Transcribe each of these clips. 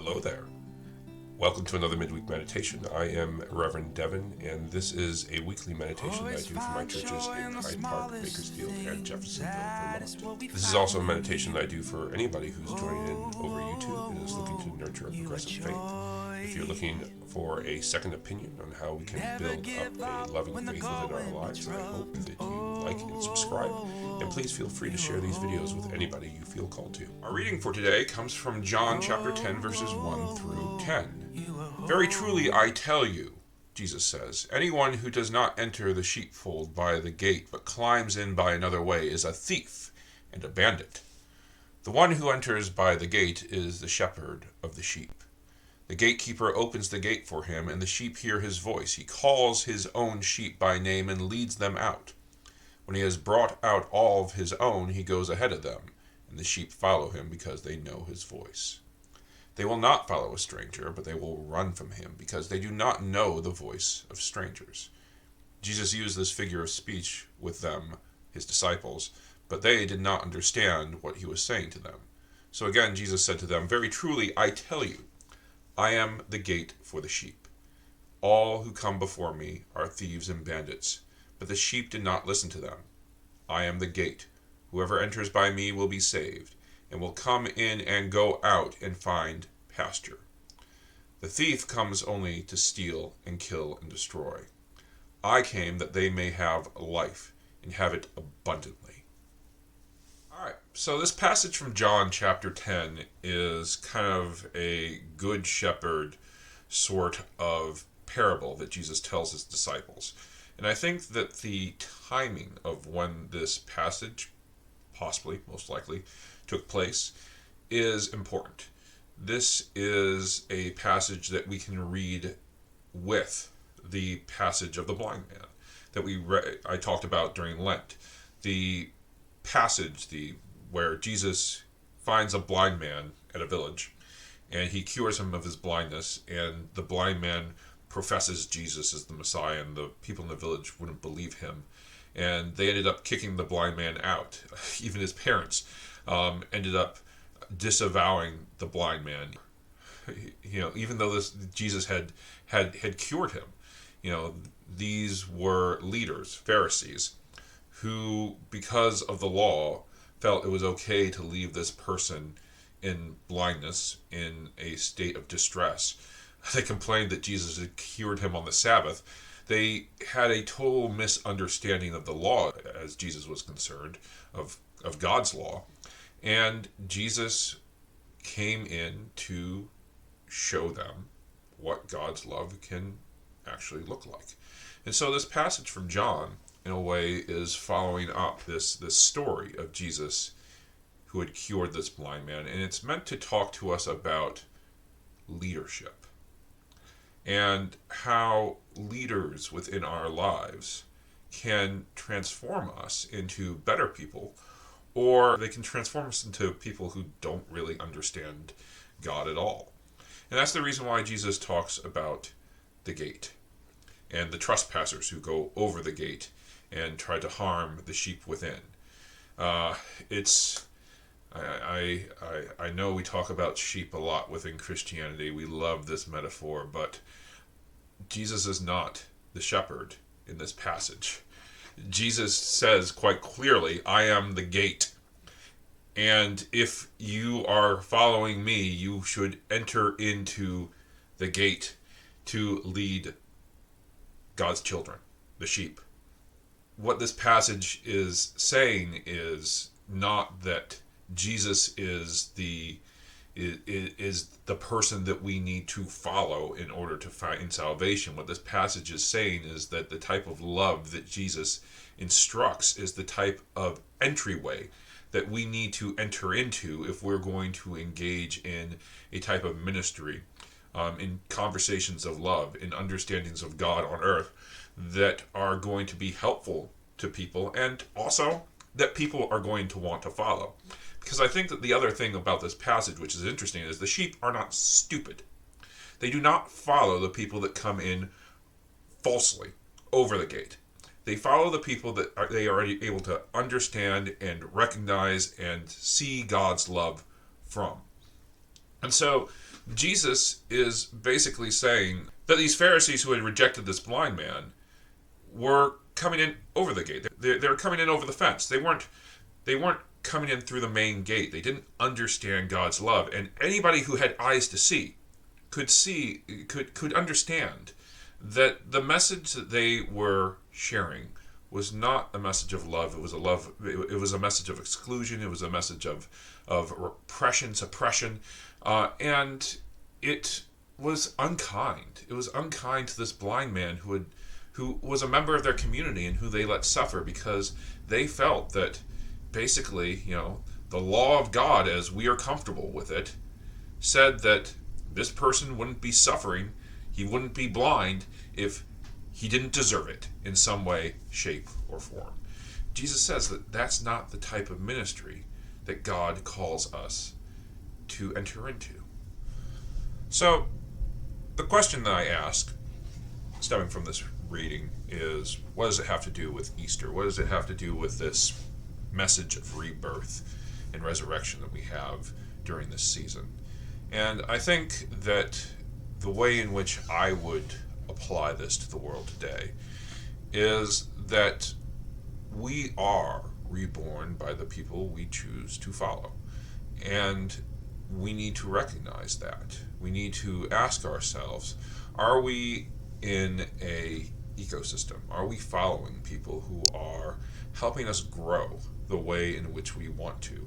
Hello there. Welcome to another midweek meditation. I am Reverend Devin, and this is a weekly meditation that I do for my churches in Hyde Park, Bakersfield, and Jeffersonville, Vermont. This is also a meditation that I do for anybody who's joining in over YouTube and is looking to nurture a progressive faith. If you're looking for a second opinion on how we can build up a loving faith within our lives, I hope that you like and subscribe. And please feel free to share these videos with anybody you feel called to. Our reading for today comes from John chapter 10, verses 1 through 10. Very truly I tell you, Jesus says, anyone who does not enter the sheepfold by the gate, but climbs in by another way, is a thief and a bandit. The one who enters by the gate is the shepherd of the sheep. The gatekeeper opens the gate for him, and the sheep hear his voice. He calls his own sheep by name and leads them out. When he has brought out all of his own, he goes ahead of them, and the sheep follow him because they know his voice. They will not follow a stranger, but they will run from him, because they do not know the voice of strangers. Jesus used this figure of speech with them, his disciples, but they did not understand what he was saying to them. So again, Jesus said to them, very truly I tell you, I am the gate for the sheep. All who come before me are thieves and bandits, but the sheep did not listen to them. I am the gate. Whoever enters by me will be saved, and will come in and go out and find pasture. The thief comes only to steal and kill and destroy. I came that they may have life and have it abundantly. Alright, so this passage from John chapter 10 is kind of a good shepherd sort of parable that Jesus tells his disciples. And I think that the timing of when this passage, possibly, most likely, took place is important. This is a passage that we can read with the passage of the blind man that I talked about during Lent. The passage where Jesus finds a blind man at a village and he cures him of his blindness, and the blind man professes Jesus as the Messiah, and the people in the village wouldn't believe him, and they ended up kicking the blind man out. Even his parents ended up disavowing the blind man. Even though Jesus had cured him, these were leaders, Pharisees, who, because of the law, felt it was okay to leave this person in blindness, in a state of distress. They complained that Jesus had cured him on the Sabbath. They had a total misunderstanding of the law, as Jesus was concerned, of God's law. And Jesus came in to show them what God's love can actually look like. And so this passage from John, in a way, is following up this story of Jesus who had cured this blind man. And it's meant to talk to us about leadership and how leaders within our lives can transform us into better people, or they can transform us into people who don't really understand God at all. And that's the reason why Jesus talks about the gate and the trespassers who go over the gate and try to harm the sheep within. I know we talk about sheep a lot within Christianity. We love this metaphor, but Jesus is not the shepherd in this passage. Jesus says quite clearly, I am the gate. And if you are following me, you should enter into the gate to lead God's children, the sheep. What this passage is saying is not that Jesus is the person that we need to follow in order to find salvation. What this passage is saying is that the type of love that Jesus instructs is the type of entryway that we need to enter into if we're going to engage in a type of ministry, in conversations of love, in understandings of God on earth that are going to be helpful to people, and also that people are going to want to follow. Because I think that the other thing about this passage, which is interesting, is the sheep are not stupid. They do not follow the people that come in falsely over the gate. They follow the people that they are able to understand and recognize and see God's love from. And so Jesus is basically saying that these Pharisees who had rejected this blind man were coming in over the gate. They were coming in over the fence. They weren't coming in through the main gate. They didn't understand God's love. And anybody who had eyes to see could understand that the message that they were sharing was not a message of love. It was a message of exclusion. It was a message of repression, suppression, and it was unkind. It was unkind to this blind man who was a member of their community and who they let suffer because they felt that basically, the law of God, as we are comfortable with it, said that this person wouldn't be suffering, he wouldn't be blind if he didn't deserve it in some way, shape, or form. Jesus says that that's not the type of ministry that God calls us to enter into. So, the question that I ask, stemming from this reading, is what does it have to do with Easter? What does it have to do with this message of rebirth and resurrection that we have during this season? And I think that the way in which I would apply this to the world today is that we are reborn by the people we choose to follow. And we need to recognize that. We need to ask ourselves, are we in a ecosystem? Are we following people who are helping us grow the way in which we want to?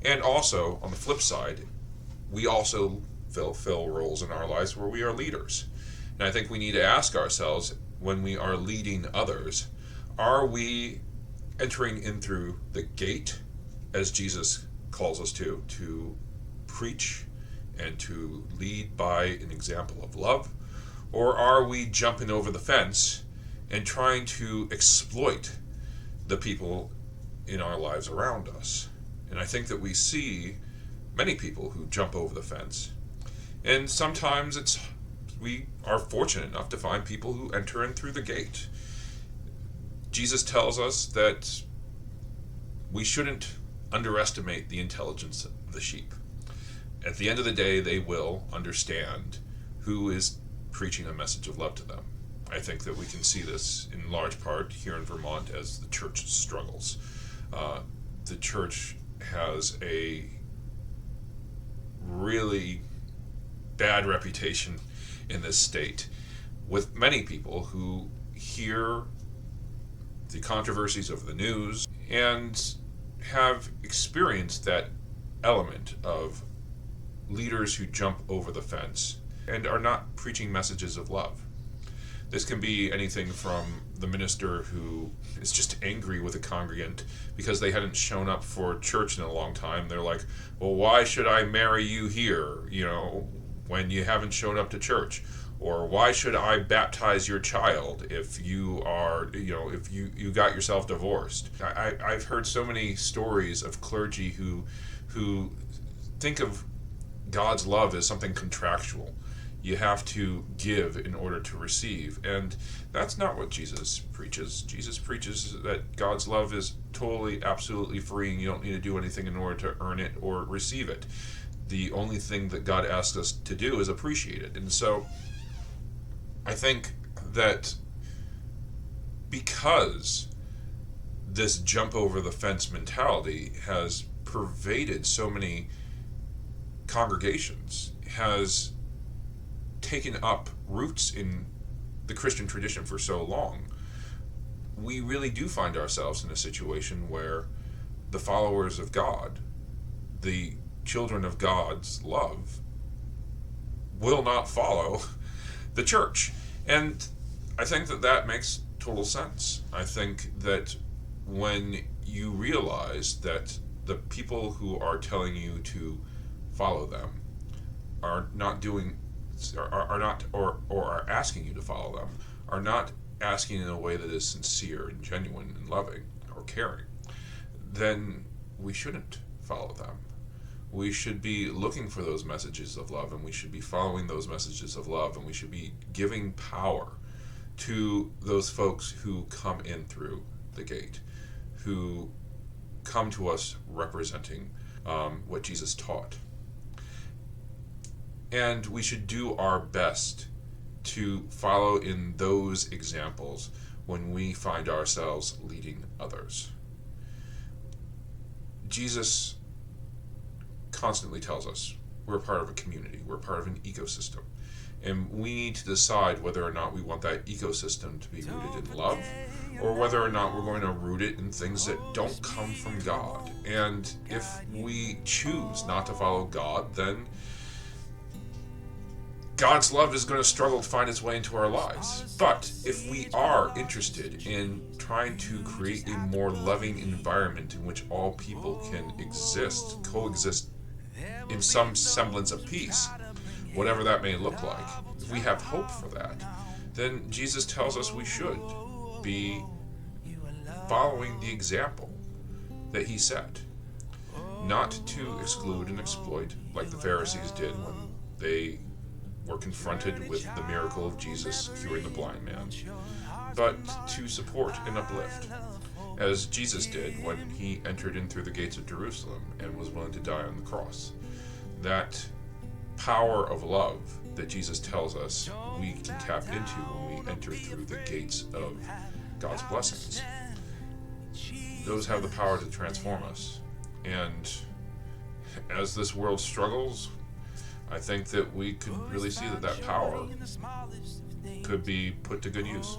And also, on the flip side, we also fill roles in our lives where we are leaders. And I think we need to ask ourselves, when we are leading others, are we entering in through the gate, as Jesus calls us to preach and to lead by an example of love? Or are we jumping over the fence and trying to exploit the people in our lives around us? And I think that we see many people who jump over the fence. And sometimes we are fortunate enough to find people who enter in through the gate. Jesus tells us that we shouldn't underestimate the intelligence of the sheep. At the end of the day, they will understand who is preaching a message of love to them. I think that we can see this in large part here in Vermont as the church struggles. The church has a really bad reputation in this state, with many people who hear the controversies of the news and have experienced that element of leaders who jump over the fence and are not preaching messages of love. This can be anything from the minister who is just angry with a congregant because they hadn't shown up for church in a long time. They're like, well, why should I marry you here, when you haven't shown up to church? Or why should I baptize your child if you are, if you got yourself divorced? I've heard so many stories of clergy who think of God's love as something contractual. You have to give in order to receive. And that's not what Jesus preaches. Jesus preaches that God's love is totally, absolutely free, and you don't need to do anything in order to earn it or receive it. The only thing that God asks us to do is appreciate it. And so I think that because this jump over the fence mentality has pervaded so many congregations, has taken up roots in the Christian tradition for so long, we really do find ourselves in a situation where the followers of God, the children of God's love, will not follow the church. And I think that makes total sense. I think that when you realize that the people who are telling you to follow them are not doing, are not, or are asking you to follow them, are not asking in a way that is sincere and genuine and loving or caring, then we shouldn't follow them. We should be looking for those messages of love, and we should be following those messages of love, and we should be giving power to those folks who come in through the gate, who come to us representing what Jesus taught. And we should do our best to follow in those examples when we find ourselves leading others. Jesus constantly tells us we're a part of a community, we're part of an ecosystem, and we need to decide whether or not we want that ecosystem to be rooted in love, or whether or not we're going to root it in things that don't come from God. And if we choose not to follow God, then God's love is going to struggle to find its way into our lives. But if we are interested in trying to create a more loving environment in which all people can coexist in some semblance of peace, whatever that may look like, if we have hope for that, then Jesus tells us we should be following the example that he set. Not to exclude and exploit like the Pharisees did when they were confronted with the miracle of Jesus curing the blind man, but to support and uplift, as Jesus did when he entered in through the gates of Jerusalem and was willing to die on the cross. That power of love that Jesus tells us we can tap into when we enter through the gates of God's blessings. Those have the power to transform us. And as this world struggles, I think that we could really see that power could be put to good use.